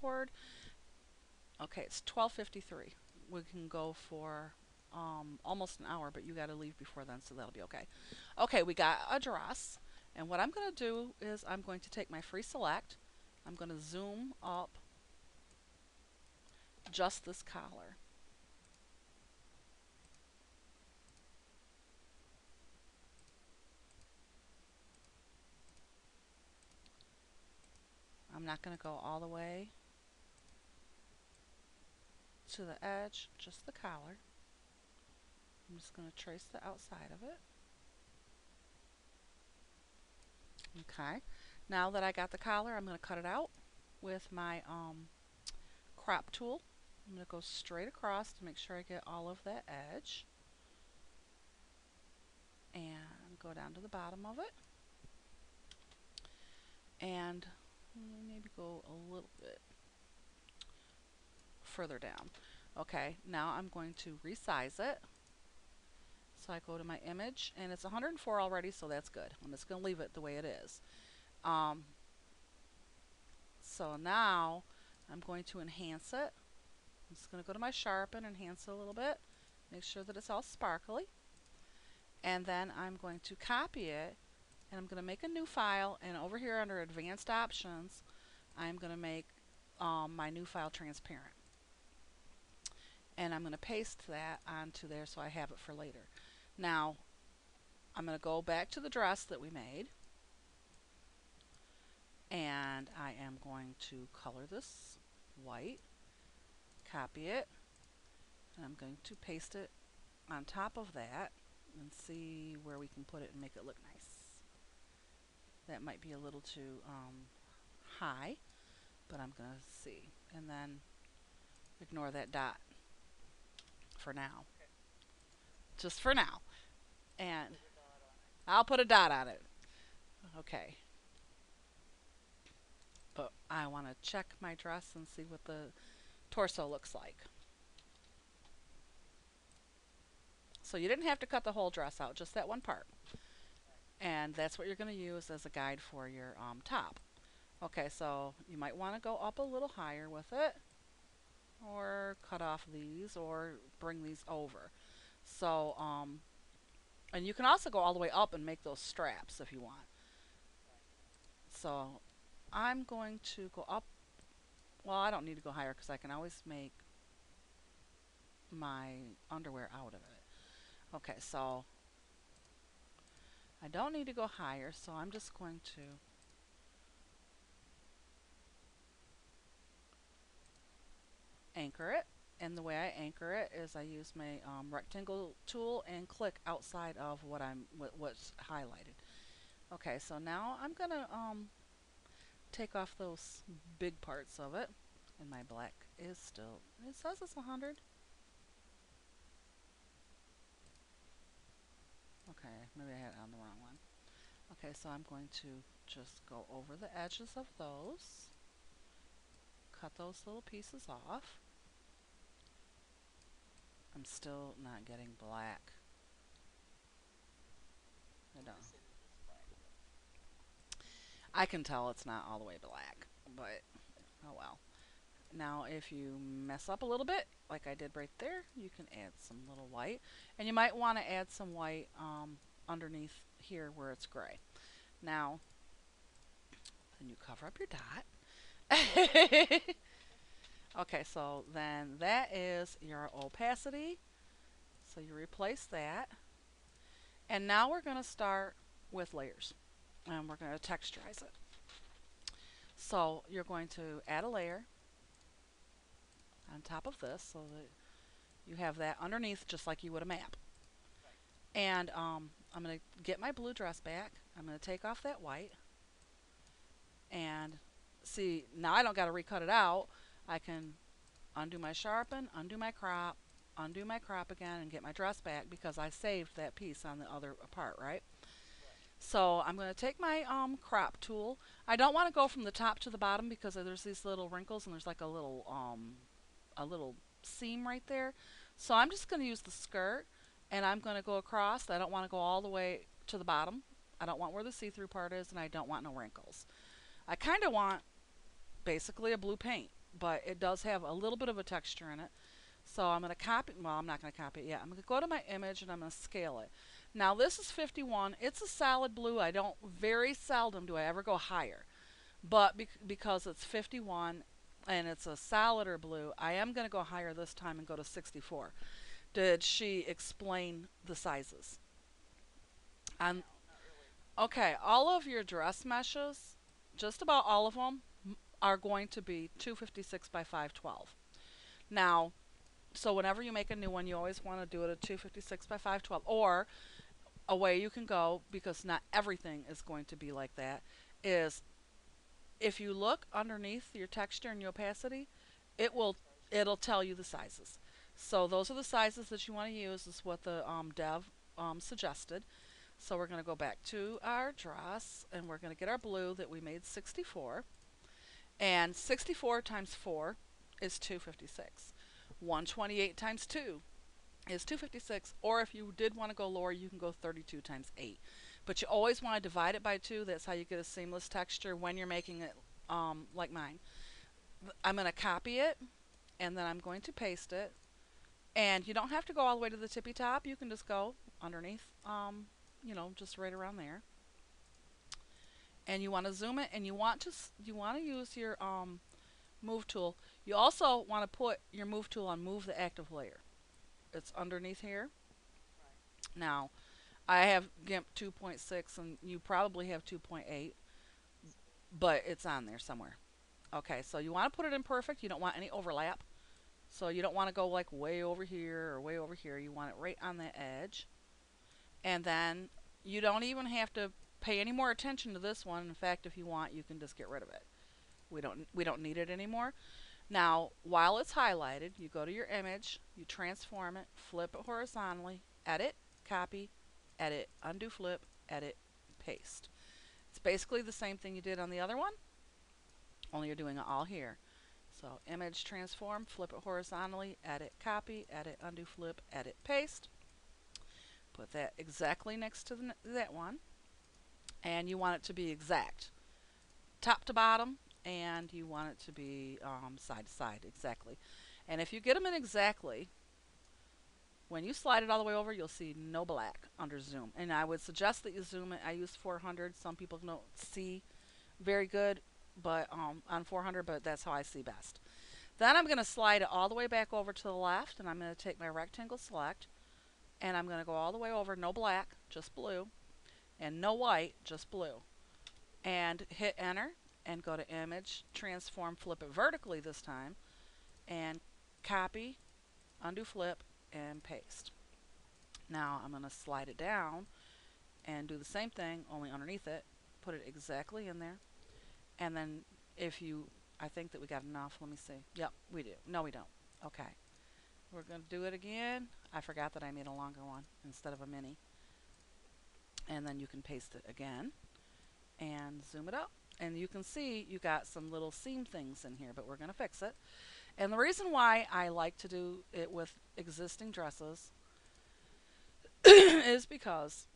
cord. Okay, it's 12:53. We can go for almost an hour, but you got to leave before then, so that'll be okay. Okay, we got a dress, and what I'm going to do is I'm going to take my free select. I'm going to zoom up just this collar. I'm not going to go all the way to the edge, just the collar. I'm just going to trace the outside of it. Okay, now that I got the collar, I'm going to cut it out with my crop tool. I'm going to go straight across to make sure I get all of that edge. And go down to the bottom of it. And maybe go a little bit further down. Okay, now I'm going to resize it. So I go to my image, and it's 104 already, so that's good. I'm just going to leave it the way it is. So now I'm going to enhance it. I'm just going to go to my sharpen, enhance it a little bit, make sure that it's all sparkly. And then I'm going to copy it, and I'm going to make a new file, and over here under advanced options, I'm going to make my new file transparent. And I'm going to paste that onto there so I have it for later. Now, I'm going to go back to the dress that we made, and I am going to color this white, copy it, and I'm going to paste it on top of that and see where we can put it and make it look nice. That might be a little too high, but I'm going to see. And then ignore that dot for now. Just for now. And I'll put a dot on it. Okay. But I want to check my dress and see what the torso looks like. So you didn't have to cut the whole dress out, just that one part. And that's what you're going to use as a guide for your top. Okay, so you might want to go up a little higher with it, or cut off these, or bring these over. So, and you can also go all the way up and make those straps if you want. So I'm going to go up. Well, I don't need to go higher because I can always make my underwear out of it. Okay, so I don't need to go higher, so I'm just going to anchor it. And the way I anchor it is I use my rectangle tool and click outside of what's highlighted. Okay, so now I'm gonna take off those big parts of it, and my black is still. It says it's 100. Okay, maybe I had it on the wrong one. Okay, so I'm going to just go over the edges of those, cut those little pieces off. I'm still not getting black. I don't. I can tell it's not all the way black, but oh well. Now if you mess up a little bit, like I did right there, you can add some little white. And you might want to add some white underneath here where it's gray. Now, then you cover up your dot. Okay, so then that is your opacity. So you replace that. And now we're going to start with layers. And we're going to texturize it. So you're going to add a layer on top of this so that you have that underneath just like you would a map. And I'm going to get my blue dress back. I'm going to take off that white. And see, now I don't got to recut it out. I can undo my sharpen, undo my crop again, and get my dress back because I saved that piece on the other part, right? So I'm going to take my crop tool. I don't want to go from the top to the bottom because there's these little wrinkles and there's like a little seam right there. So I'm just going to use the skirt, and I'm going to go across. I don't want to go all the way to the bottom. I don't want where the see-through part is, and I don't want no wrinkles. I kind of want basically a blue paint, but it does have a little bit of a texture in it. So I'm going to copy, well, I'm not going to copy it yet. I'm going to go to my image and I'm going to scale it. Now this is 51. It's a solid blue. I don't, very seldom do I ever go higher. But because it's 51 and it's a solider blue, I am going to go higher this time and go to 64. Did she explain the sizes? And okay, all of your dress meshes, just about all of them, are going to be 256 by 512. Now, so whenever you make a new one, you always want to do it at 256 by 512. Or a way you can go, because not everything is going to be like that, is if you look underneath your texture and your opacity, it will it'll tell you the sizes. So those are the sizes that you want to use. Is what the dev suggested. So we're going to go back to our dress and we're going to get our blue that we made 64. And 64 times 4 is 256. 128 times 2 is 256. Or if you did want to go lower, you can go 32 times 8. But you always want to divide it by 2. That's how you get a seamless texture when you're making it like mine. I'm going to copy it and then I'm going to paste it. And you don't have to go all the way to the tippy top. You can just go underneath, just right around there. And you want to zoom it, and you want to use your move tool. You also want to put your move tool on move the active layer. It's underneath here. Now, I have GIMP 2.6 and you probably have 2.8, but it's on there somewhere. Okay, so you want to put it in perfect. You don't want any overlap. So you don't want to go like way over here or way over here. You want it right on the edge. And then you don't even have to pay any more attention to this one. In fact, if you want, you can just get rid of it. We don't need it anymore. Now, while it's highlighted, you go to your image, you transform it, flip it horizontally, edit, copy, edit, undo flip, edit, paste. It's basically the same thing you did on the other one, only you're doing it all here. So image transform, flip it horizontally, edit, copy, edit, undo flip, edit, paste. Put that exactly next to that one. And you want it to be exact. Top to bottom, and you want it to be side to side, exactly. And if you get them in exactly, when you slide it all the way over, you'll see no black under zoom. And I would suggest that you zoom it. I use 400. Some people don't see very good but on 400, but that's how I see best. Then I'm going to slide it all the way back over to the left, and I'm going to take my rectangle select, and I'm going to go all the way over, no black, just blue, and no white, just blue. And hit enter, and go to image, transform, flip it vertically this time, and copy, undo flip, and paste. Now I'm going to slide it down and do the same thing, only underneath it, put it exactly in there, and then I think that we got enough. Let me see. Yep, we do. No, we don't. Okay. We're going to do it again. I forgot that I made a longer one instead of a mini. And then you can paste it again and zoom it up. And you can see you got some little seam things in here, but we're going to fix it. And the reason why I like to do it with existing dresses is because...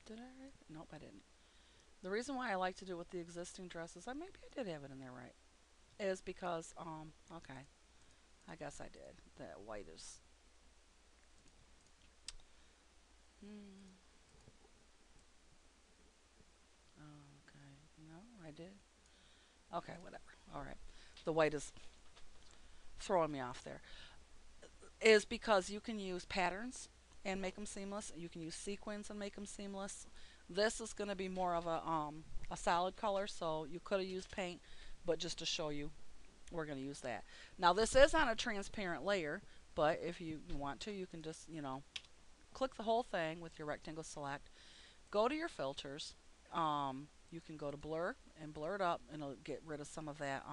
Did I write it? Nope, I didn't. The reason why I like to do it with the existing dresses, maybe I did have it in there right, is because, okay, I guess I did. That white is... Okay, no, I did. Okay, whatever. All right. The white is throwing me off there. Is because you can use patterns and make them seamless. You can use sequins and make them seamless. This is going to be more of a solid color, so you could have used paint, but just to show you, we're going to use that. Now this is on a transparent layer, but if you want to, you can just, click the whole thing with your rectangle select. Go to your filters. You can go to blur and blur it up, and it'll get rid of some of that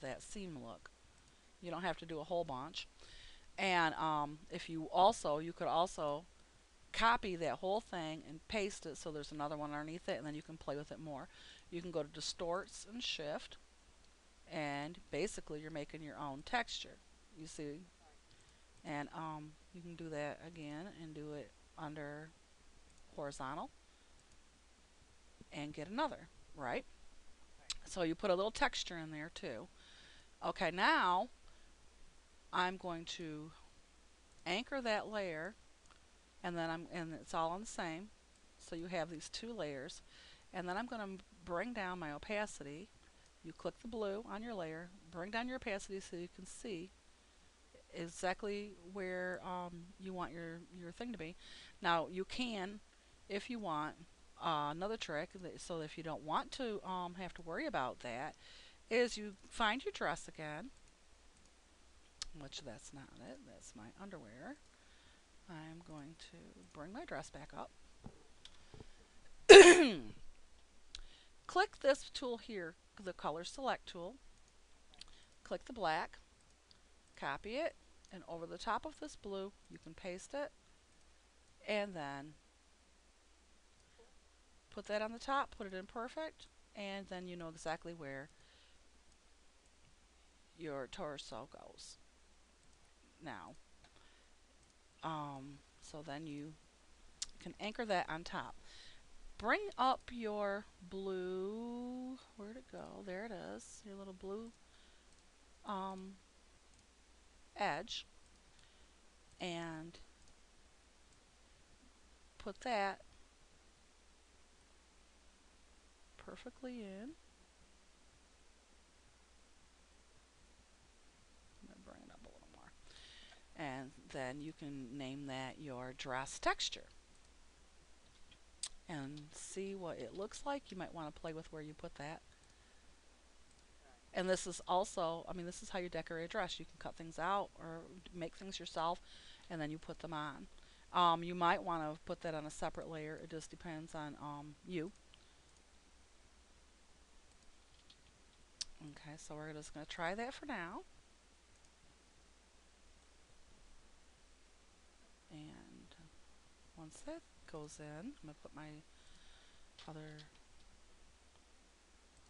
that seam look. You don't have to do a whole bunch. And if you could also copy that whole thing and paste it so there's another one underneath it, and then you can play with it more. You can go to distorts and shift, and basically you're making your own texture. You see? And you can do that again and do it under horizontal. and get another, right? So you put a little texture in there too. Okay, now I'm going to anchor that layer, and then and it's all on the same. So you have these two layers, and then I'm going to bring down my opacity. You click the blue on your layer, bring down your opacity so you can see exactly where you want your thing to be. Now you can, if you want, another trick, so if you don't want to have to worry about that, is you find your dress again, which that's not it, that's my underwear. I'm going to bring my dress back up. Click this tool here, the color select tool. Click the black, copy it, and over the top of this blue, you can paste it, and then put that on the top, put it in perfect, and then you know exactly where your torso goes. Now, so then you can anchor that on top. Bring up your blue, where'd it go? There it is, your little blue um, edge, and put that perfectly in. I'm going to bring it up a little more. And then you can name that your dress texture and see what it looks like. You might want to play with where you put that. And this is also, I mean, this is how you decorate a dress. You can cut things out or make things yourself, and then you put them on. You might want to put that on a separate layer. It just depends on you. Okay, so we're just going to try that for now. And once that goes in, I'm going to put my other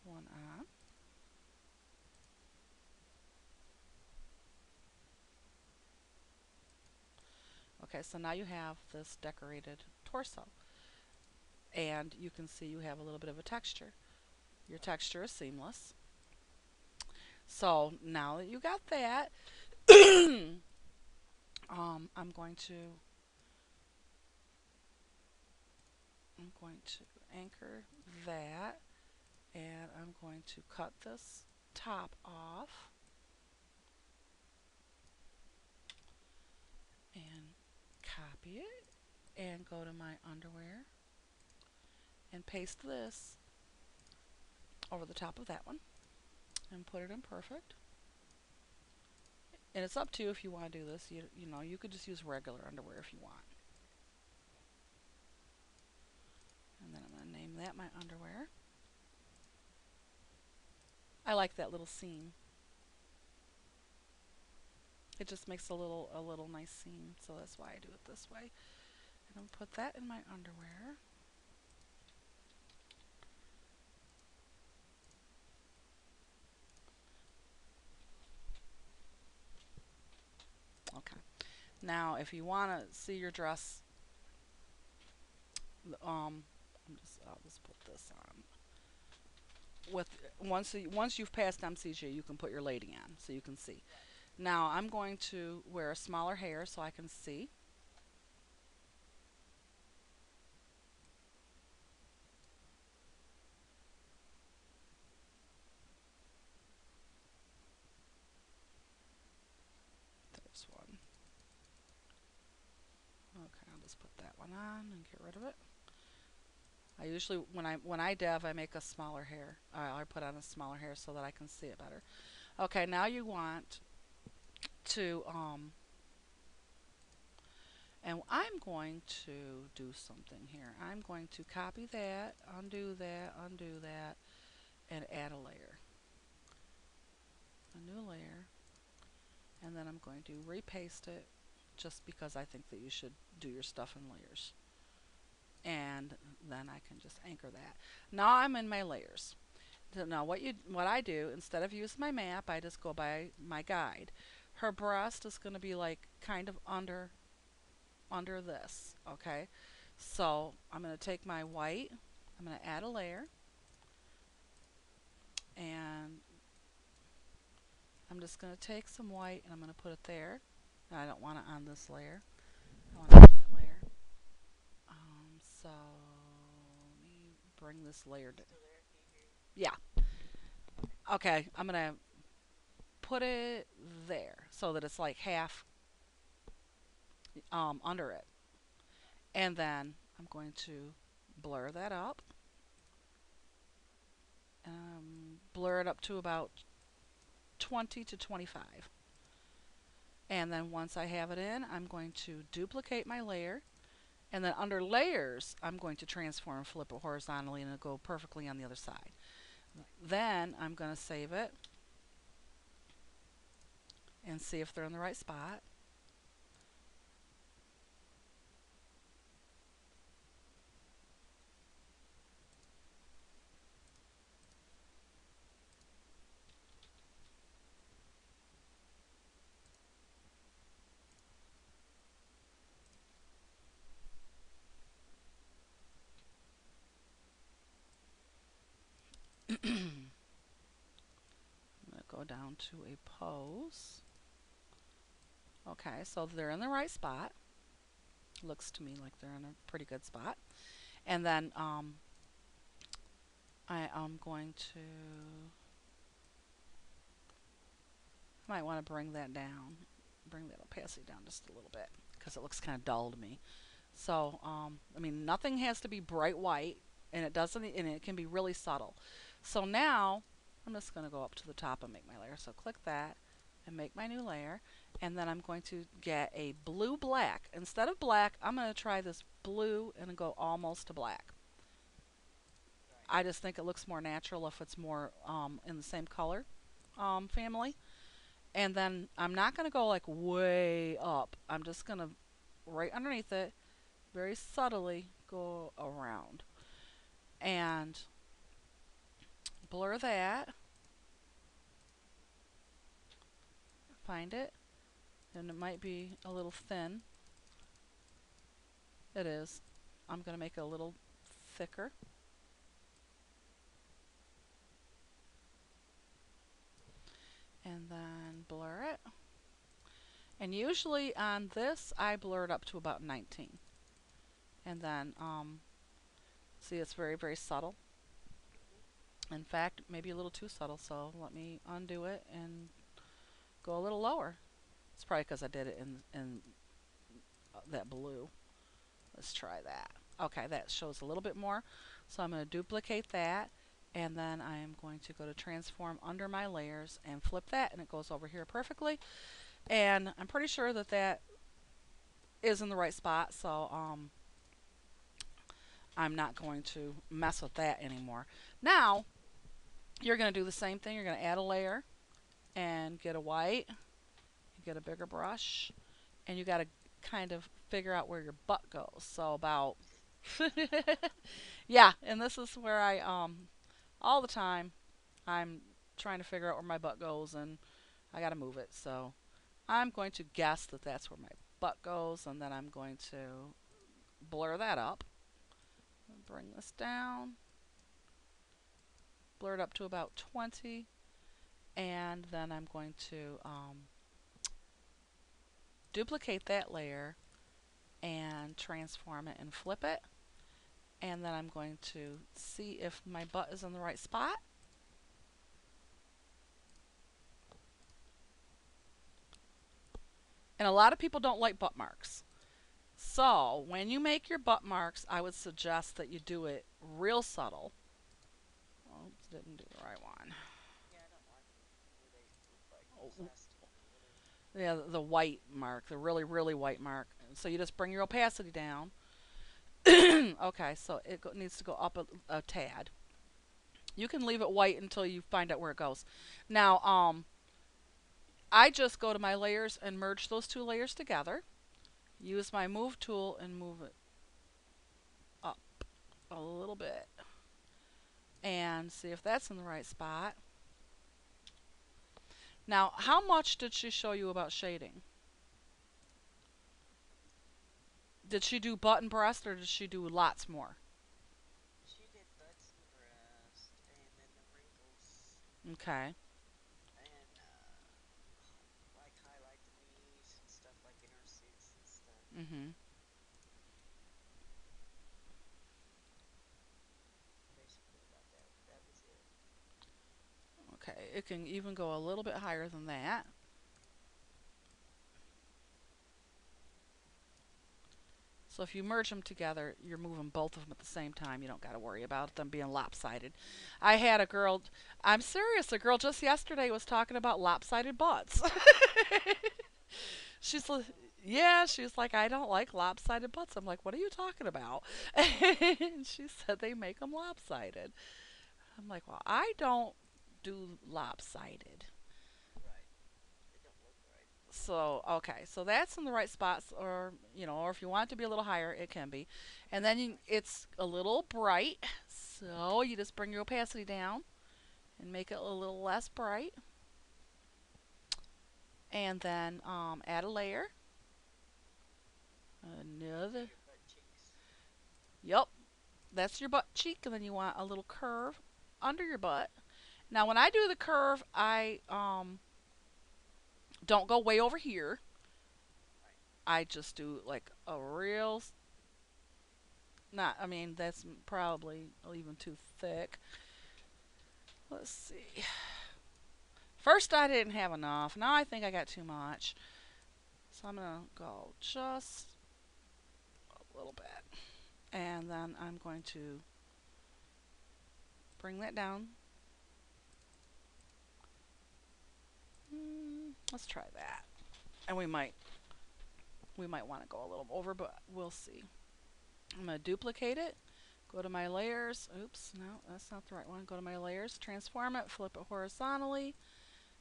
one on. Okay, so now you have this decorated torso. And you can see you have a little bit of a texture. Your texture is seamless. So now that you got that, I'm going to anchor that, and I'm going to cut this top off and copy it and go to my underwear and paste this over the top of that one and put it in perfect. And it's up to you if you want to do this. You know, you could just use regular underwear if you want. And then I'm going to name that my underwear. I like that little seam. It just makes a little nice seam, so that's why I do it this way. And I'm put that in my underwear. Okay. Now, if you want to see your dress, I'll just put this on. With once you've passed MCG, you can put your lady on, so you can see. Now I'm going to wear a smaller hair so I can see. There's one. Okay, I'll just put that one on and get rid of it. I usually when I dev, I make a smaller hair. I put on a smaller hair so that I can see it better. Okay, now you want to and I'm going to do something here. I'm going to copy that, undo that, and add a layer. A new layer. And then I'm going to repaste it just because I think that you should do your stuff in layers. And then I can just anchor that. Now I'm in my layers. So now what I do, instead of using my map, I just go by my guide. Her breast is going to be like kind of under this, okay? So I'm going to take my white I'm going to add a layer, and I'm just going to take some white and I'm going to put it there. I don't want it on this layer. I want it on that layer. So let me bring this layer down. Yeah. Okay, I'm going to put it there so that it's like half under it. And then I'm going to blur that up. Blur it up to about 20 to 25. And then once I have it in, I'm going to duplicate my layer. And then under layers, I'm going to transform and flip it horizontally and it'll go perfectly on the other side. Then I'm going to save it and see if they're in the right spot. I'm going to go down to a pose. Okay, so they're in the right spot. Looks to me like they're in a pretty good spot. And then I am going to, I might want to bring that down, bring that opacity down just a little bit because it looks kind of dull to me. So, I mean, nothing has to be bright white, and it doesn't, and it can be really subtle. So now I'm just going to go up to the top and make my layer. So click that and make my new layer. And then I'm going to get a blue black. Instead of black, I'm going to try this blue and go almost to black. I just think it looks more natural if it's more in the same color family. And then I'm not going to go like way up. I'm just going to, right underneath it, very subtly go around. And blur that. Find it. And it might be a little thin. It is. I'm going to make it a little thicker. And then blur it. And usually on this, I blur it up to about 19. And then, see, it's very, very subtle. In fact, maybe a little too subtle, so let me undo it and go a little lower. It's probably because I did it in that blue. Let's try that. Okay, that shows a little bit more. So I'm going to duplicate that, and then I am going to go to transform under my layers and flip that, and it goes over here perfectly. And I'm pretty sure that that is in the right spot, so I'm not going to mess with that anymore. Now, you're going to do the same thing. You're going to add a layer and get a white. You get a bigger brush, and you got to kind of figure out where your butt goes. So about, yeah, and this is where I, all the time, I'm trying to figure out where my butt goes, and I got to move it. So I'm going to guess that that's where my butt goes, and then I'm going to blur that up. Bring this down. Blur it up to about 20, and then I'm going to duplicate that layer and transform it and flip it. And then I'm going to see if my butt is in the right spot. And a lot of people don't like butt marks. So when you make your butt marks, I would suggest that you do it real subtle. Oops, didn't do the right one. Oh, yeah, the white mark, the really, really white mark. So you just bring your opacity down. Okay, so it needs to go up a tad. You can leave it white until you find out where it goes. Now, I just go to my layers and merge those two layers together. Use my move tool and move it up a little bit. And see if that's in the right spot. Now, how much did she show you about shading? Did she do butt and breast, or did she do lots more? Okay. Mhm. Okay. It can even go a little bit higher than that. So if you merge them together, you're moving both of them at the same time. You don't got to worry about them being lopsided. I had a girl, I'm serious, a girl just yesterday was talking about lopsided butts. She's like, yeah, she's like, I don't like lopsided butts. I'm like, what are you talking about? And she said they make them lopsided. I'm like, well, I don't do lopsided. So okay, so that's in the right spots, or or if you want it to be a little higher, it can be. And then it's a little bright, so you just bring your opacity down and make it a little less bright, and then add a layer. Another. Yep, that's your butt cheek, and then you want a little curve under your butt. Now, when I do the curve, I don't go way over here. I just do like a real, not. I mean, that's probably even too thick. Let's see. First, I didn't have enough. Now I think I got too much. So I'm going to go just a little bit. And then I'm going to bring that down. Let's try that. And we might want to go a little over, but we'll see. I'm going to duplicate it. Go to my layers. Oops, no, that's not the right one. Go to my layers, transform it, flip it horizontally,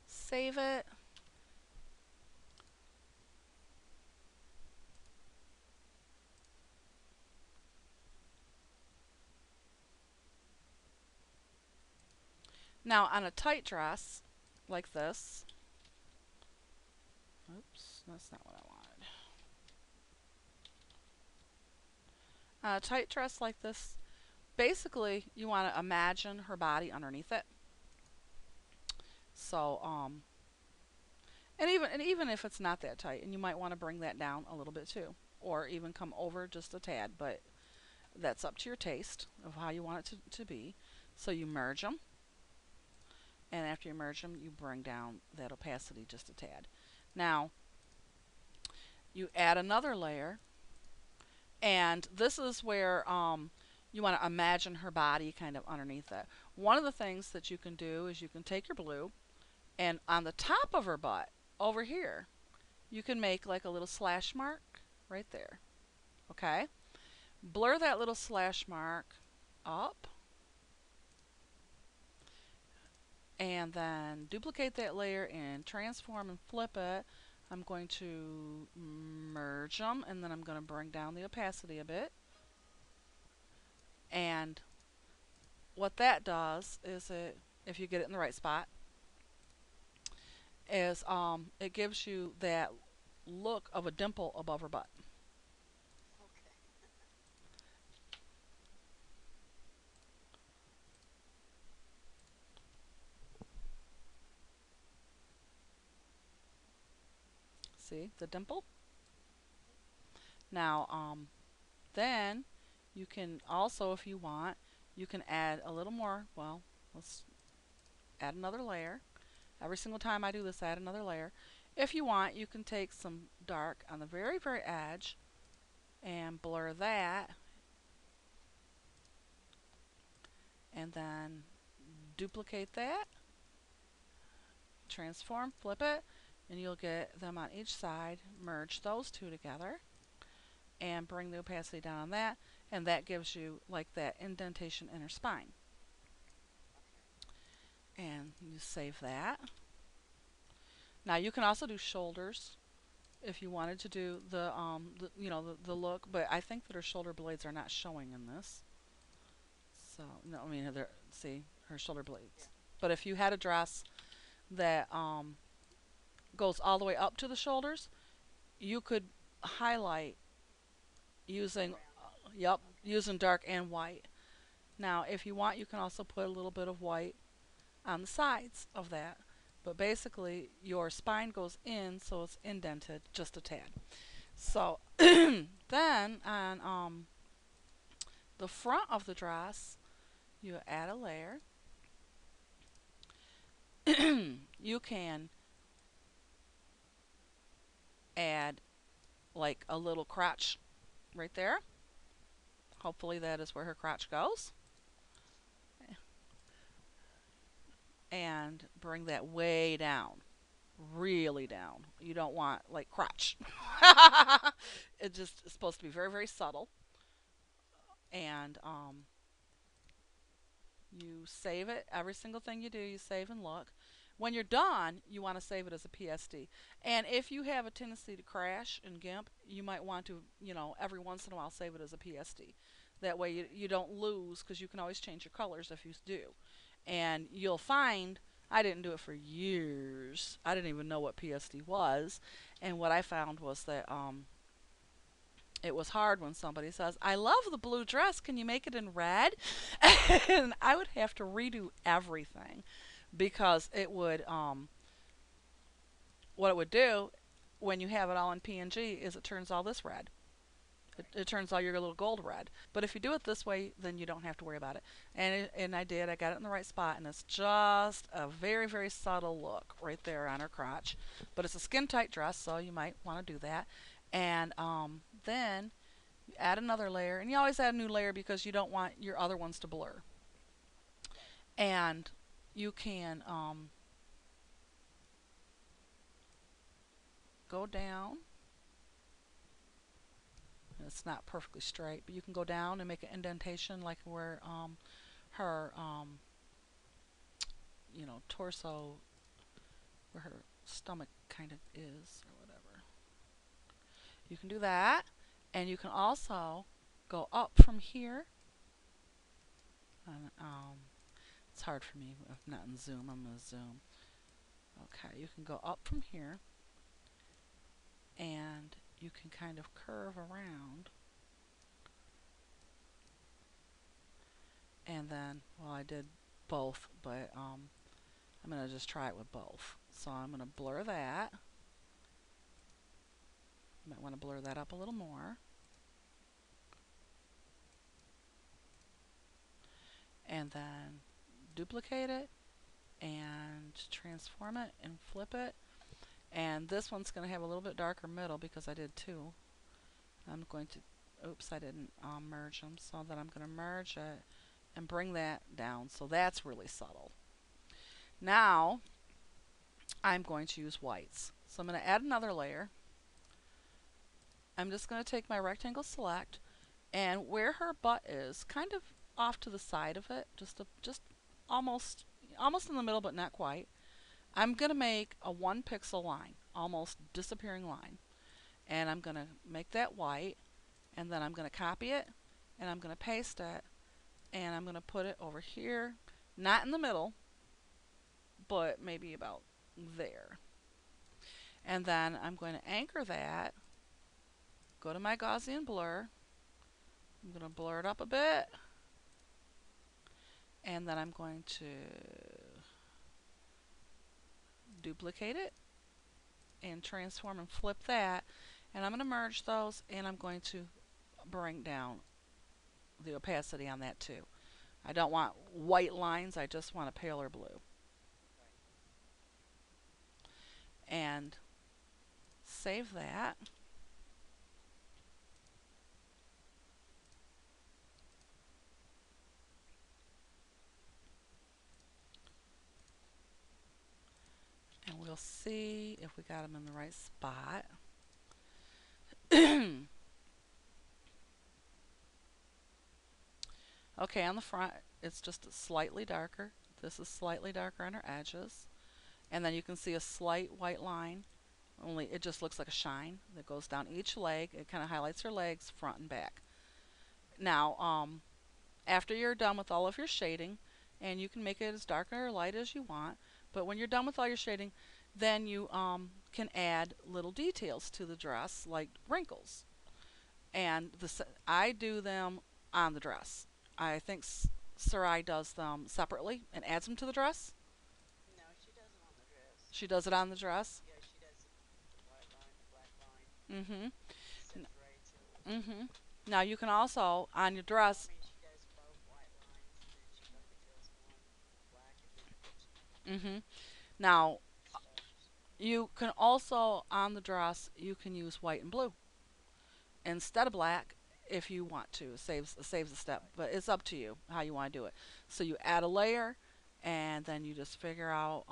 save it. Now on a tight dress like this, oops, that's not what I wanted. On a tight dress like this, basically you want to imagine her body underneath it. So and even if it's not that tight, and you might want to bring that down a little bit too, or even come over just a tad, but that's up to your taste of how you want it to be. So you merge them, and after you merge them, you bring down that opacity just a tad. Now you add another layer, and this is where you want to imagine her body kind of underneath it. One of the things that you can do is you can take your blue, and on the top of her butt, over here, you can make like a little slash mark right there. Okay? Blur that little slash mark up, and then duplicate that layer and transform and flip it. I'm going to merge them, and then I'm going to bring down the opacity a bit. And what that does is if you get it in the right spot, is it gives you that look of a dimple above her butt. See the dimple? Now, then you can also, if you want, you can add a little more. Well, let's add another layer. Every single time I do this, add another layer. If you want, you can take some dark on the very, very edge and blur that, and then duplicate that, transform, flip it, and you'll get them on each side. Merge those two together and bring the opacity down on that, and that gives you like that indentation in her spine. And you save that. Now you can also do shoulders if you wanted to do the look, but I think that her shoulder blades are not showing in this. So no, I mean, see her shoulder blades. But if you had a dress that goes all the way up to the shoulders, you could highlight using using dark and white. Now, if you want, you can also put a little bit of white on the sides of that. But basically, your spine goes in, so it's indented just a tad. So then on the front of the dress, you add a layer. You can add like a little crotch right there. Hopefully, that is where her crotch goes. And bring that way down, really down. You don't want like crotch. It just is supposed to be very, very subtle. And you save it. Every single thing you do, you save and look. When you're done, you want to save it as a PSD. And if you have a tendency to crash in GIMP, you might want to, every once in a while save it as a PSD. That way you don't lose, because you can always change your colors if you do. And you'll find, I didn't do it for years. I didn't even know what PSD was. And what I found was that it was hard when somebody says, I love the blue dress, can you make it in red? And I would have to redo everything, because it would, what it would do when you have it all in PNG is it turns all this red. It turns all your little gold red. But if you do it this way, then you don't have to worry about it. And I did. I got it in the right spot, and it's just a very, very subtle look right there on her crotch. But it's a skin tight dress, so you might want to do that. And then you add another layer, and you always add a new layer because you don't want your other ones to blur. And you can go down. It's not perfectly straight, but you can go down and make an indentation like where her torso, where her stomach kind of is or whatever. You can do that, and you can also go up from here. And it's hard for me. I'm not in Zoom. I'm gonna zoom. Okay, you can go up from here, and you can kind of curve around. And then, well, I did both, but I'm going to just try it with both. So I'm going to blur that. You might want to blur that up a little more. And then duplicate it and transform it and flip it. And this one's going to have a little bit darker middle because I did two. I'm going to, oops, I didn't merge them. So then I'm going to merge it and bring that down. So that's really subtle. Now I'm going to use whites. So I'm going to add another layer. I'm just going to take my rectangle select, and where her butt is, kind of off to the side of it, just almost in the middle, but not quite. I'm going to make a 1 pixel line, almost disappearing line, and I'm going to make that white, and then I'm going to copy it, and I'm going to paste it, and I'm going to put it over here, not in the middle, but maybe about there. And then I'm going to anchor that, go to my Gaussian blur, I'm going to blur it up a bit, and then I'm going to duplicate it and transform and flip that, and I'm going to merge those, and I'm going to bring down the opacity on that too. I don't want white lines, I just want a paler blue. And save that. And we'll see if we got them in the right spot. Okay, on the front, it's just slightly darker. This is slightly darker on her edges. And then you can see a slight white line, only it just looks like a shine that goes down each leg. It kind of highlights her legs front and back. Now, after you're done with all of your shading, and you can make it as dark or light as you want, but when you're done with all your shading, then you can add little details to the dress, like wrinkles. And I do them on the dress. I think Sarai does them separately and adds them to the dress. She does it on the dress. Mm-hmm. Mm-hmm. Now you can also on your dress. Mm-hmm. Now you can also on the dress you can use white and blue instead of black if you want to. Saves a step, but it's up to you how you want to do it. So you add a layer, and then you just figure out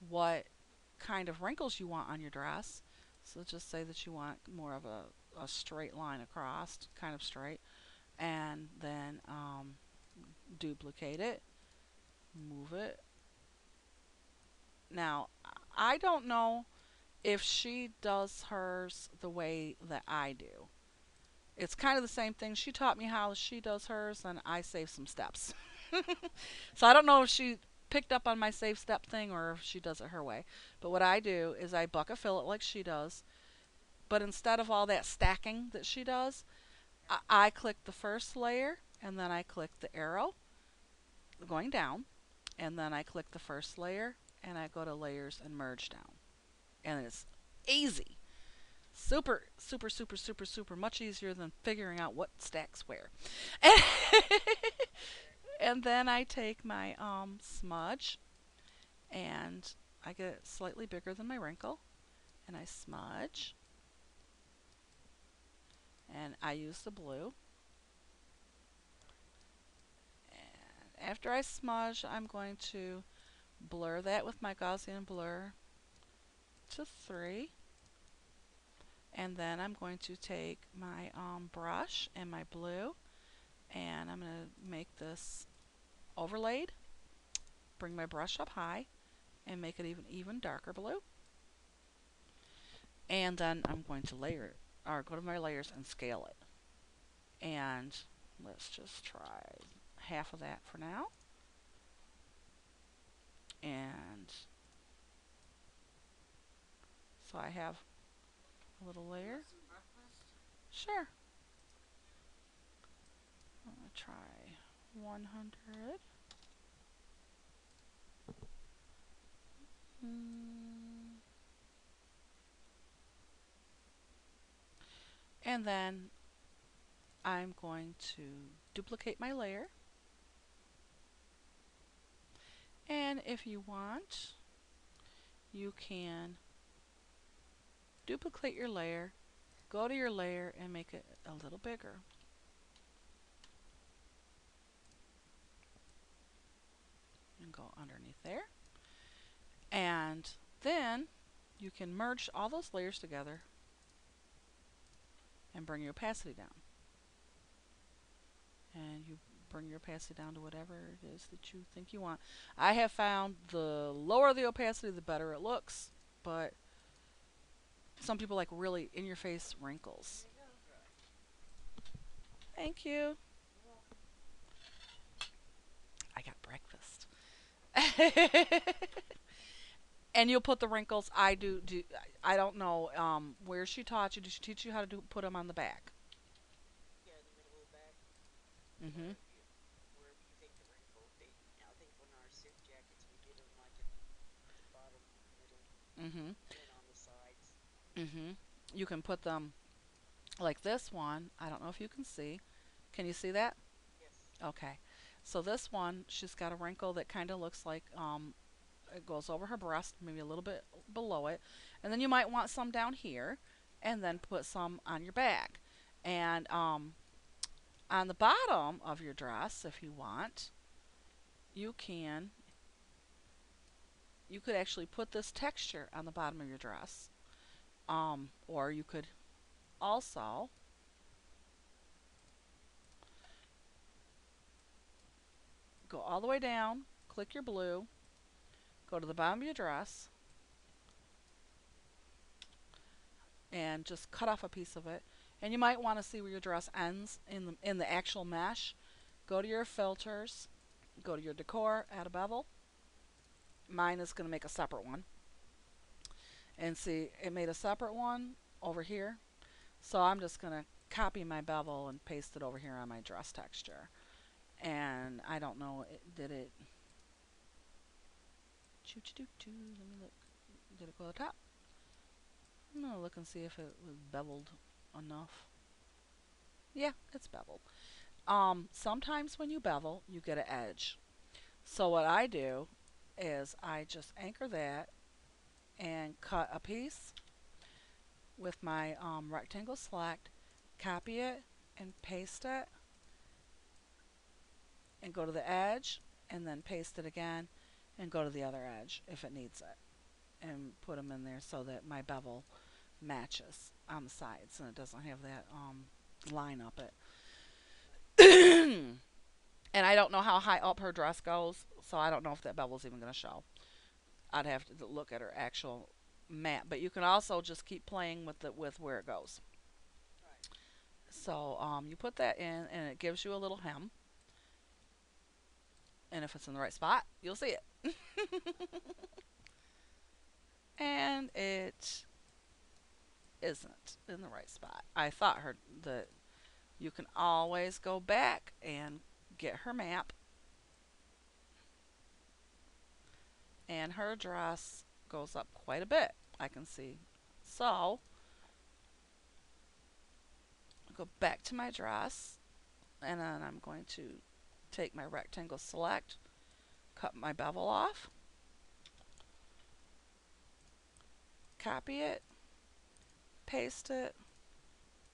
what kind of wrinkles you want on your dress. So just say that you want more of a straight line across, kind of straight, and then duplicate it, move it. Now, I don't know if she does hers the way that I do. It's kind of the same thing. She taught me how she does hers, and I save some steps. So I don't know if she picked up on my save step thing or if she does it her way. But what I do is I bucket fill it like she does. But instead of all that stacking that she does, I click the first layer and then I click the arrow going down. And then I click the first layer and I go to layers and merge down. And it's easy. Super, super, super, super, super much easier than figuring out what stacks where. And then I take my smudge and I get it slightly bigger than my wrinkle and I smudge and I use the blue. And after I smudge, I'm going to blur that with my Gaussian blur to 3. And then I'm going to take my brush and my blue and I'm going to make this overlaid, bring my brush up high and make it even darker blue. And then I'm going to layer it, or go to my layers and scale it. And let's just try half of that for now. And so I have a little layer. Sure. I'm going to try 100. And then I'm going to duplicate my layer. And if you want, you can duplicate your layer, go to your layer and make it a little bigger. And go underneath there. And then you can merge all those layers together and bring your opacity down. And you bring your opacity down to whatever it is that you think you want. I have found the lower the opacity, the better it looks. But some people like really in your face wrinkles. Thank you. I got breakfast. And you'll put the wrinkles. I don't know where she taught you. Did she teach you how to put them on the back? Mhm. Mhm. Mhm. You can put them like this one. I don't know if you can see. Can you see that? Okay. So this one, she's got a wrinkle that kind of looks like it goes over her breast, maybe a little bit below it, and then you might want some down here, and then put some on your back, and on the bottom of your dress, if you want, you can you could actually put this texture on the bottom of your dress, or you could also go all the way down, click your blue, go to the bottom of your dress, and just cut off a piece of it. And you might want to see where your dress ends in the actual mesh. Go to your filters, go to your decor, add a bevel. Mine is going to make a separate one. And see, it made a separate one over here. So I'm just going to copy my bevel and paste it over here on my dress texture. And I don't know, did it Let me look. Did it go to the top? I'm gonna look and see if it was beveled enough. Yeah, it's beveled. Sometimes when you bevel, you get an edge. So what I do is I just anchor that and cut a piece with my rectangle select, copy it and paste it, and go to the edge, and then paste it again, and go to the other edge if it needs it, and put them in there so that my bevel matches on the sides and it doesn't have that line up it. And I don't know how high up her dress goes, so I don't know if that bevel's even going to show. I'd have to look at her actual map, but you can also just keep playing with where it goes. So you put that in, and it gives you a little hem. And if it's in the right spot, you'll see it. And it isn't in the right spot. I thought that you can always go back and get her map, and her dress goes up quite a bit, I can see. So I'll go back to my dress, and then I'm going to take my rectangle select, cut my bevel off, copy it, paste it,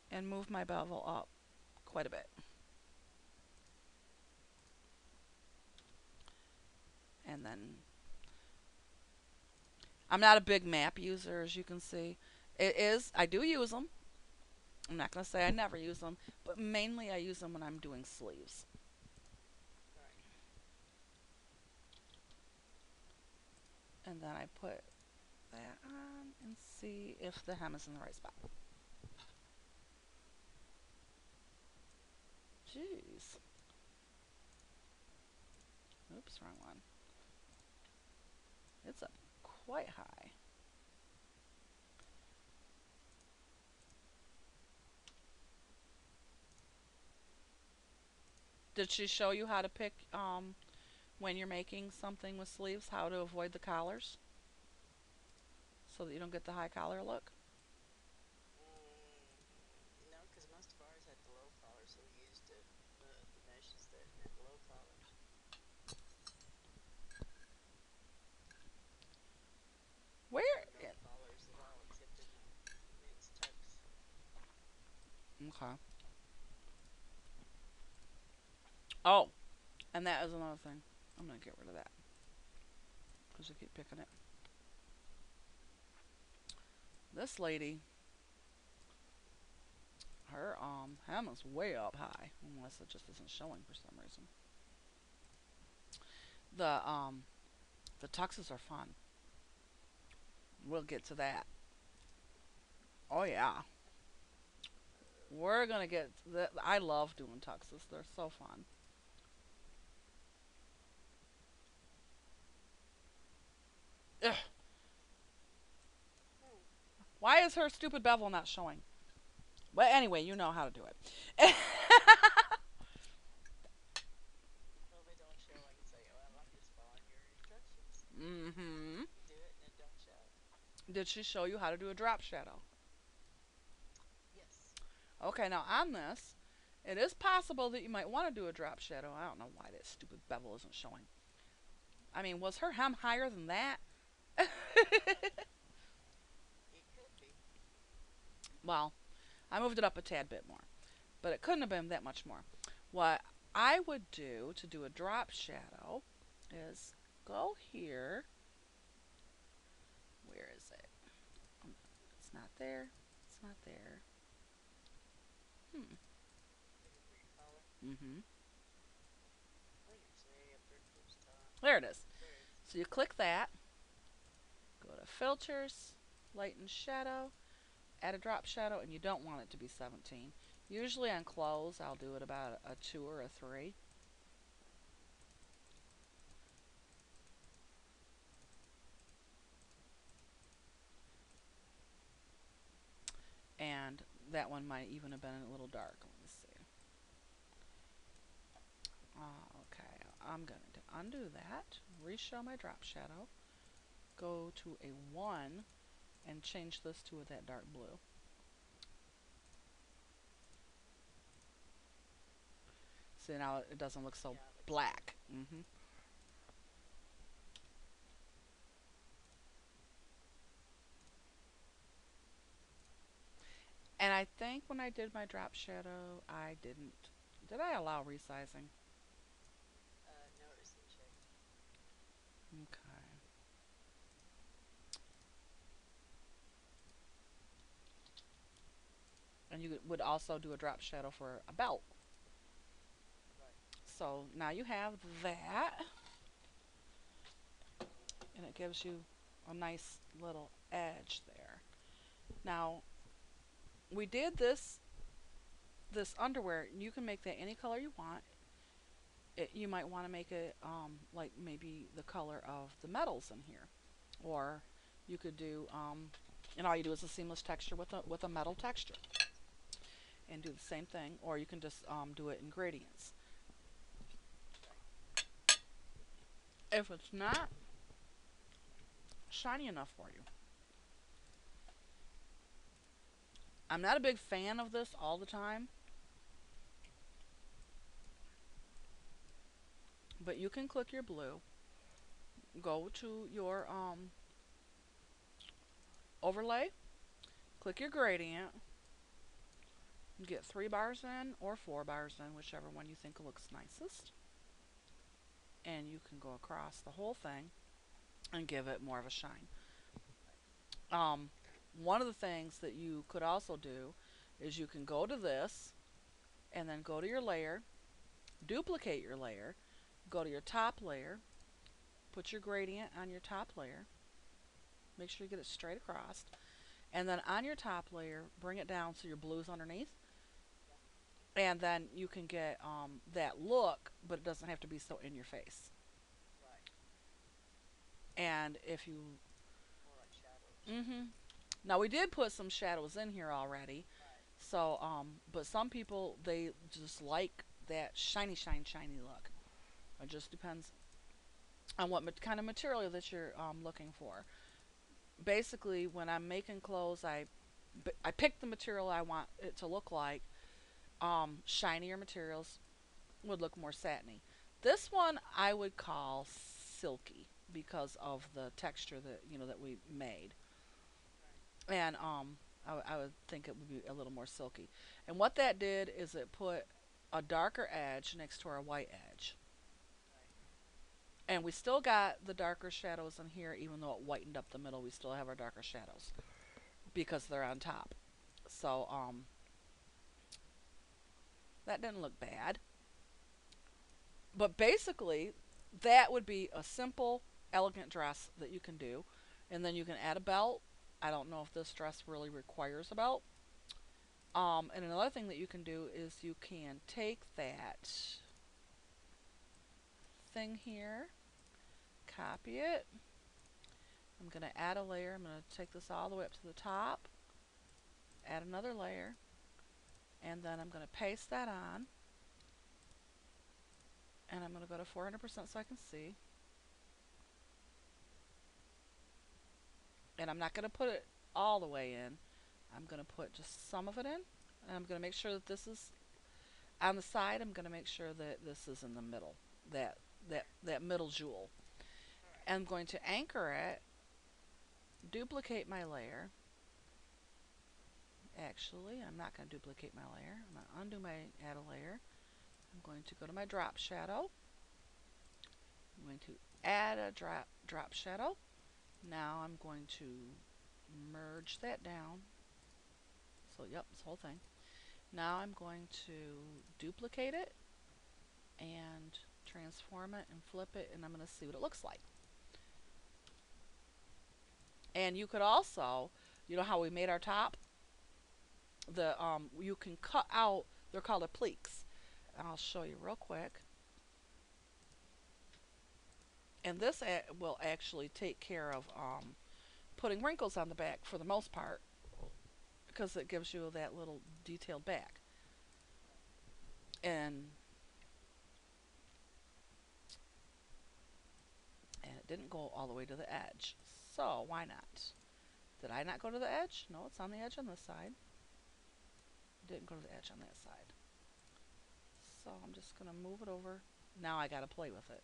and move my bevel up quite a bit. And then I'm not a big map user, as you can see. I do use them. I'm not going to say I never use them, but mainly I use them when I'm doing sleeves. And then I put that on and see if the hem is in the right spot. Jeez. Oops, wrong one. It's up quite high. Did she show you how to pick when you're making something with sleeves, how to avoid the collars so that you don't get the high collar look? No, because most of ours had the low collar, so we used the meshes that had low collar. Where? No collars at all, except in the men's tux. Okay. Oh, and that is another thing. I'm gonna get rid of that because I keep picking it. This lady, her hem is way up high, unless it just isn't showing for some reason. The the tuxes are fun. We'll get to that. Oh yeah, we're gonna get. I love doing tuxes. They're so fun. Ugh. Hmm. Why is her stupid bevel not showing? But anyway, you know how to do it. Well, if they don't show, I can say, oh, well, I'm just following your instructions. Mm-hmm. You do it and it don't show. Did she show you how to do a drop shadow? Yes. Okay, now on this, it is possible that you might want to do a drop shadow. I don't know why that stupid bevel isn't showing. I mean, was her hem higher than that? It could be. Well, I moved it up a tad bit more, but it couldn't have been that much more. What I would do to do a drop shadow is go here. Where is it? It's not there. It's not there. Hmm. Looking for your collar. Mm-hmm. I think it's way up there towards the top. There it is. There it is. So you click that, go to filters, light and shadow, add a drop shadow, and you don't want it to be 17. Usually on clothes, I'll do it about a 2 or a 3. And that one might even have been a little dark. Let me see. Okay, I'm going to undo that, reshow my drop shadow, go to a 1 and change this to that dark blue. See, now it doesn't look so Yeah, it looks good. black. And I think when I did my drop shadow, I didn't. Did I allow resizing? No, it was unchecked. Okay. And you would also do a drop shadow for a belt. Right. So now you have that, and it gives you a nice little edge there. Now we did this underwear. You can make that any color you want. You might want to make it like maybe the color of the metals in here, or Right. you could do and all you do is a seamless texture with a metal texture, and do the same thing, or you can just do it in gradients. Right. If it's not shiny enough for you, I'm not a big fan of this all the time, but you can click your blue, go to your overlay, click your gradient, get 3 bars in or 4 bars in, whichever one you think looks nicest, and you can go across the whole thing and give it more of a shine. Um, One of the things that you could also do is you can go to this and then go to your layer, duplicate your layer, go to your top layer, put your gradient on your top layer, make sure you get it straight across, and then on your top layer, bring it down so your blue's underneath, Yeah. and then you can get that look, but it doesn't have to be so in your face. Right. And if you, More like shadows. mm-hmm. Now we did put some shadows in here already, Right. so but some people they just like that shiny, shiny, shiny look. It just depends on what kind of material that you're looking for. Basically, when I'm making clothes, I pick the material I want it to look like. Shinier materials would look more satiny. This one I would call silky because of the texture that that we made, Right. and I would think it would be a little more silky. And what that did is it put a darker edge next to our white edge, Right. and we still got the darker shadows in here, even though it whitened up the middle. We still have our darker shadows because they're on top. So that didn't look bad. But basically, that would be a simple, elegant dress that you can do. And then you can add a belt. I don't know if this dress really requires a belt. And another thing that you can do is you can take that thing here, copy it. I'm going to add a layer. I'm going to take this all the way up to the top, add another layer, and then I'm going to paste that on. And I'm going to go to 400% so I can see. And I'm not going to put it all the way in. I'm going to put just some of it in. And I'm going to make sure that this is on the side. I'm going to make sure that this is in the middle. That that middle jewel. All right. And I'm going to anchor it, duplicate my layer. Actually, I'm not going to duplicate my layer. I'm going to undo my add a layer. I'm going to go to my drop shadow. I'm going to add a drop shadow. Now I'm going to merge that down. So yep, this whole thing. Now I'm going to duplicate it and transform it and flip it, and I'm going to see what it looks like. And you could also, you know how we made our top? The You can cut out, they're called appliques. And I'll show you real quick. And this will actually take care of putting wrinkles on the back for the most part, because it gives you that little detailed back. And it didn't go all the way to the edge. So why not? Did I not go to the edge? No, it's on the edge on this side. Didn't go to the edge on that side. So I'm just going to move it over. Now I got to play with it.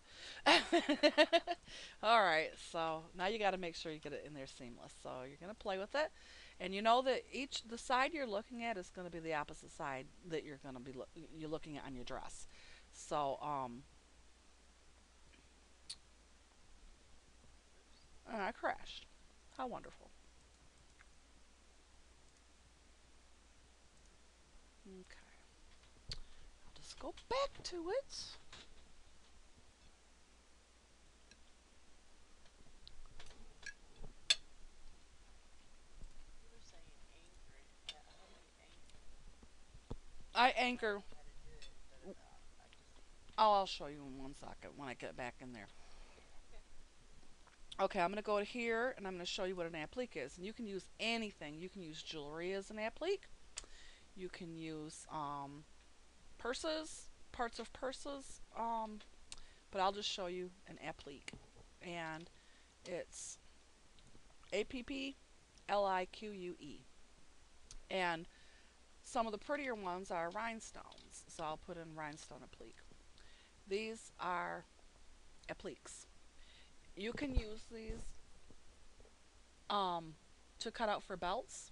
All right, so now you got to make sure you get it in there seamless. So you're going to play with it. And you know that the side you're looking at is going to be the opposite side that you're going to be you're looking at on your dress. So I crashed. How wonderful. Okay. I'll just go back to it. You were saying anchor. How do you anchor? I I anchor. know how to do it, but I just. Oh, I'll show you in 1 second when I get back in there. Okay. Okay, I'm going to go to here and I'm going to show you what an applique is. And you can use anything. You can use jewelry as an applique. You can use purses, parts of purses. But I'll just show you an applique. And it's APPLIQUE. And some of the prettier ones are rhinestones. So I'll put in rhinestone applique. These are appliques. You can use these um, to cut out for belts.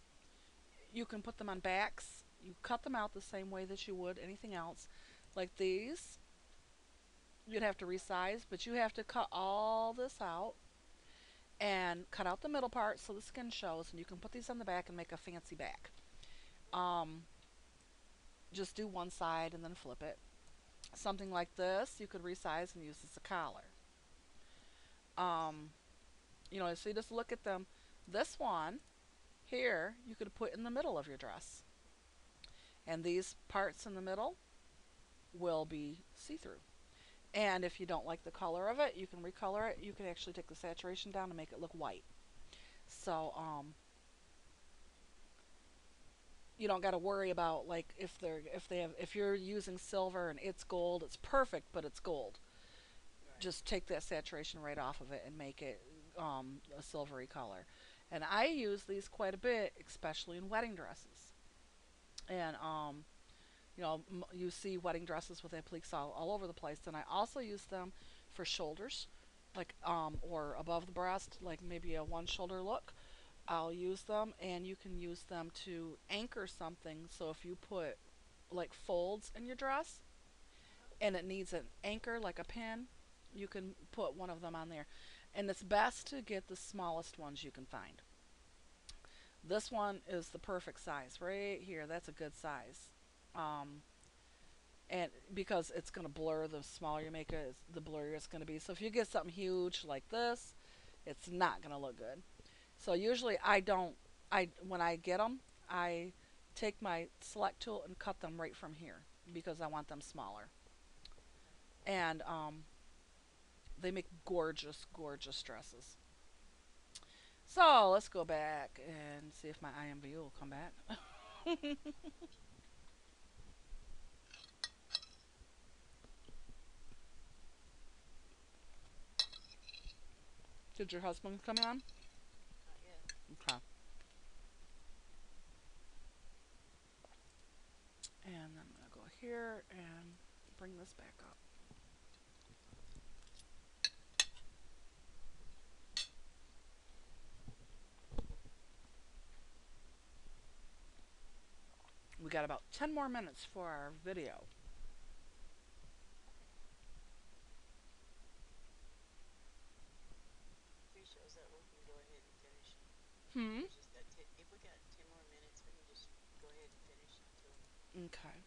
You can put them on backs. You cut them out the same way that you would anything else. Like these, you'd have to resize, but you have to cut all this out and cut out the middle part so the skin shows, and you can put these on the back and make a fancy back. Um, just do one side and then flip it. Something like this, you could resize and use as a collar. Um, so you just look at them. This one here, you could put in the middle of your dress. And these parts in the middle will be see-through. And if you don't like the color of it, you can recolor it. You can actually take the saturation down and make it look white. So you don't got to worry about like if you're using silver and it's gold, it's perfect, but it's gold. Right. Just take that saturation right off of it and make it a silvery color. And I use these quite a bit, especially in wedding dresses. And you see wedding dresses with appliques all over the place. And I also use them for shoulders, like or above the breast, like maybe a one shoulder look. I'll use them, and you can use them to anchor something. So if you put like folds in your dress Uh-huh. and it needs an anchor like a pin, you can put one of them on there. And it's best to get the smallest ones you can find. This one is the perfect size right here. That's a good size. Um, and because it's going to blur, the smaller you make it, the blurrier it's going to be. So if you get something huge like this, it's not going to look good. So usually I don't. I when I get them, I take my select tool and cut them right from here because I want them smaller. Okay. And they make gorgeous, gorgeous dresses. So let's go back and see if my IMVU will come back. Did your husband come on? Not yet. Okay. And I'm gonna go here and bring this back up. We got about 10 more minutes for our video. Okay. Pretty shows that we can go ahead and finish. Hmm. We just got if we got 10 more minutes, we can just go ahead and finish until. Okay.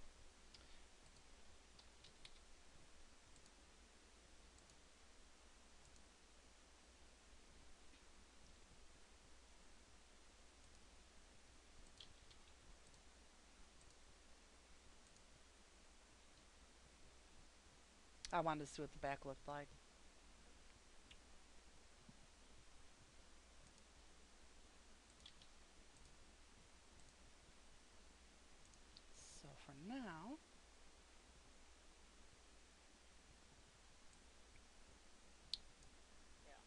I wanted to see what the back looked like. So for now, Yeah,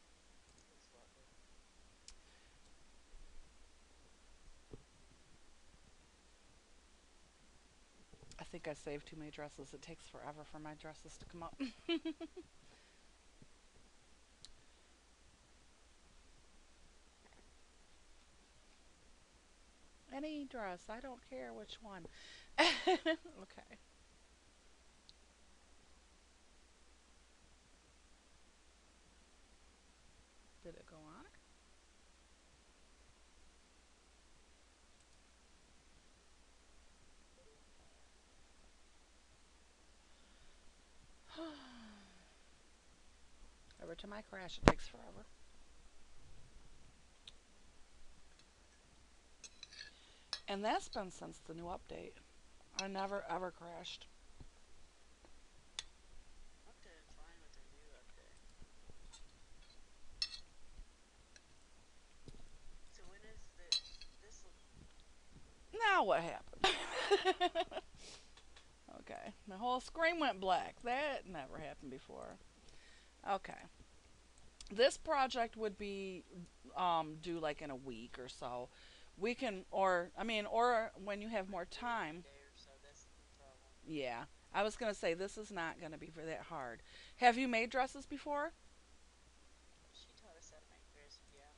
looks a lot better. think I saved too many dresses. It takes forever for my dresses to come up. Any dress, I don't care which one. Okay. Did it go on? Every time I crash, it takes forever. And that's been since the new update. I never ever crashed. Okay, I'm fine with the new update. So when is this look? Now what happened? Okay. My whole screen went black. That never happened before. Okay. This project would be due like in a week or so. We can, or I mean, or when you have I more can do it in a time. day or so. That's no problem. Yeah. I was gonna say this is not gonna be that hard. Have you made dresses before? She taught us how to make dresses. Yeah,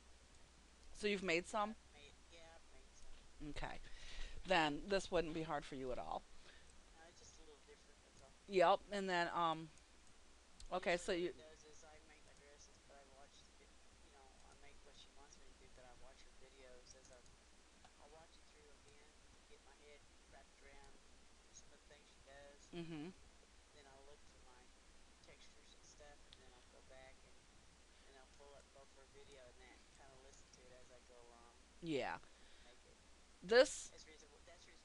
So you've made yeah, some? made. Yeah, I've made some. Okay. Then this wouldn't be hard for you at all. It's just a little different. That's all. Yep. And then okay, Usually, so what you it does is I make my dresses, but I watch I make what she wants me to do, but I watch her videos as I'll watch it through again, get my head wrapped around some of the things she does. mhm. Then I'll look for my textures and stuff, and then I'll go back and I'll pull up both her video and that, and kind of listen to it as I go along Yeah. and make it. This That's the reason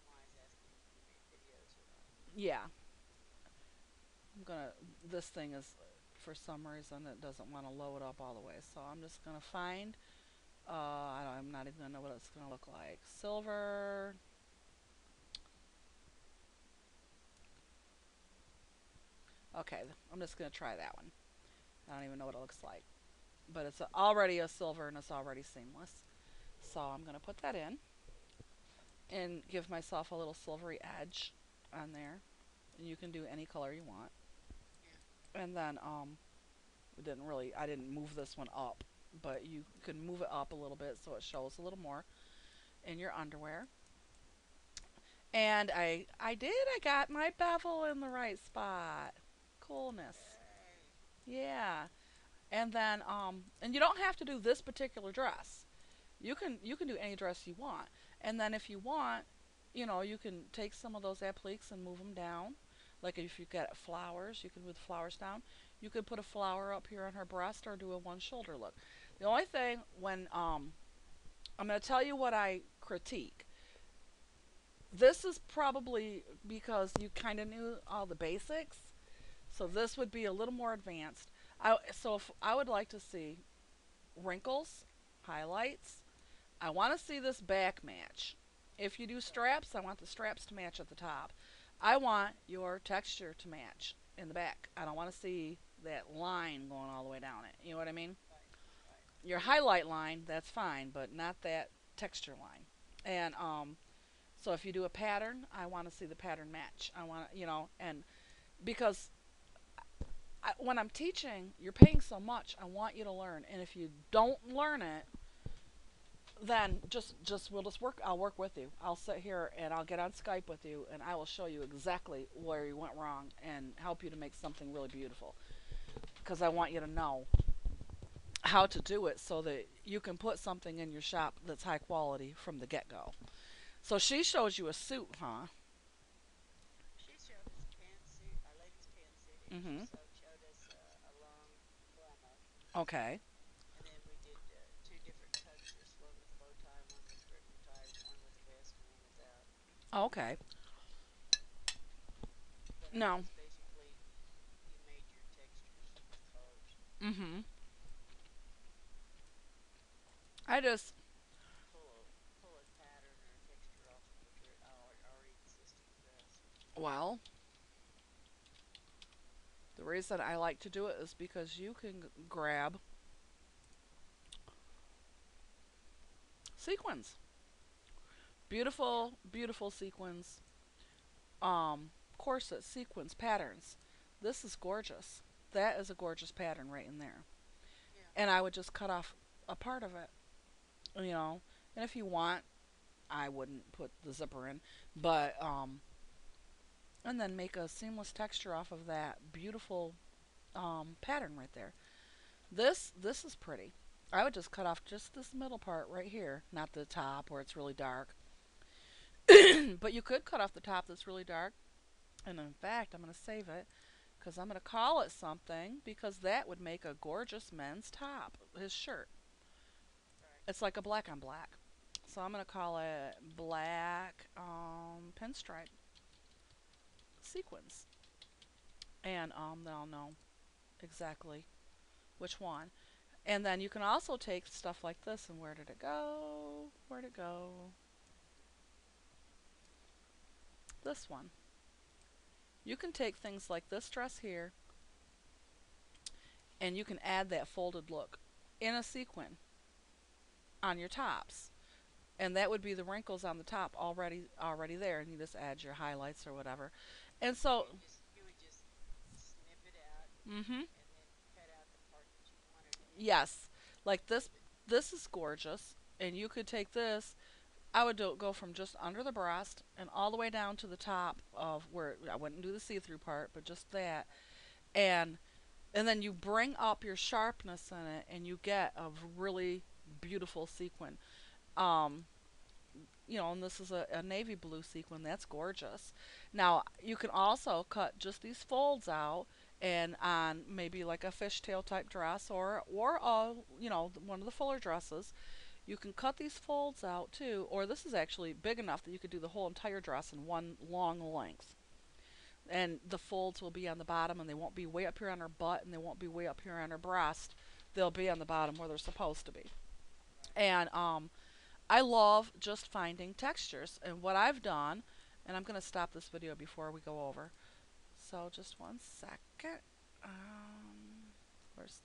why I was asking if you made videos or not. yeah. I'm gonna this thing is for some reason it doesn't want to load up all the way. So I'm just gonna find I'm not even gonna know what it's gonna look like. Silver. Okay, I'm just gonna try that one. I don't even know what it looks like. But it's already a silver and it's already seamless. So I'm gonna put that in and give myself a little silvery edge on there. And you can do any color you want. Yeah. And then we didn't really I didn't move this one up, but you can move it up a little bit so it shows a little more in your underwear. And I did. I got my bevel in the right spot. Coolness. Yay. Yeah. And then and you don't have to do this particular dress. You can do any dress you want. And then if you want, you can take some of those appliques and move them down. Like if you got flowers, you can move the flowers down. You could put a flower up here on her breast or do a one shoulder look. The only thing when I'm going to tell you what I critique. This is probably because you kind of knew all the basics. So Right. this would be a little more advanced. So if I would like to see wrinkles, highlights, I want to see this back match. If you do Right. straps, I want the straps to match at the top. I want your texture to match in the back. I don't want to see that line going all the way down it. You know what I mean? Right. Right. Your highlight line, that's fine, but not that texture line. And so if you do a pattern, I want to see the pattern match. I want to, and because when I'm teaching, you're paying so much. I want you to learn, and if you don't learn it, then just we'll just work. I'll work with you. I'll sit here and I'll get on Skype with you, and I will show you exactly where you went wrong and help you to make something really beautiful. Because I want you to know how to do it so that you can put something in your shop that's high quality from the get go. So she shows you a suit, huh? She showed us a pantsuit, a lady's pantsuit, and she Mm-hmm. showed us a long formal. Okay. And then we did two different textures, one with bow tie, one with ribbon tie, one with a vest, and one without. Okay. But No. it's basically you made your textures with colors. Mm-hmm. I just Pull a pattern or a texture off of a already existing dress. well, the reason I like to do it is because you can grab sequins. Yeah. Beautiful, beautiful sequins. corset sequins patterns. This is gorgeous. That is a gorgeous pattern right in there. Yeah. And I would just cut off a part of it, you know. And if you want, I wouldn't put the zipper in, but and then make a seamless texture off of that beautiful pattern right there. This is pretty. I would just cut off just this middle part right here, not the top where it's really dark. But you could cut off the top that's really dark. And in fact, I'm going to save it because I'm going to call it something because that would make a gorgeous men's top, his shirt. Right. It's like a black on black. So I'm going to call it black pinstripe sequins. And then I'll know exactly which one. And then you can also take stuff like this and where did it go? Where'd it go? This one. You can take things like this dress here and you can add that folded look in a sequin on your tops. And that would be the wrinkles on the top already there and you just add your highlights or whatever. And So so you would just snip it out mhm. and then cut out the part that you wanted and Yes. Like glue it. this is gorgeous and you could take this. I would go from just under the breast and all the way down to the top of where I wouldn't do the see-through part, but just that. Right. And and then you bring up your sharpness in it and you get a really beautiful sequin. Um, and this is a navy blue sequin. That's gorgeous. Now, you can also cut just these folds out and on maybe like a fishtail type dress or one of the fuller dresses, you can cut these folds out too, or this is actually big enough that you could do the whole entire dress in one long length. And the folds will be on the bottom and they won't be way up here on her butt and they won't be way up here on her breast. They'll be on the bottom where they're supposed to be. Right. And I love just finding textures. And what I've done, and I'm going to stop this video before we go over. So just one second. Where's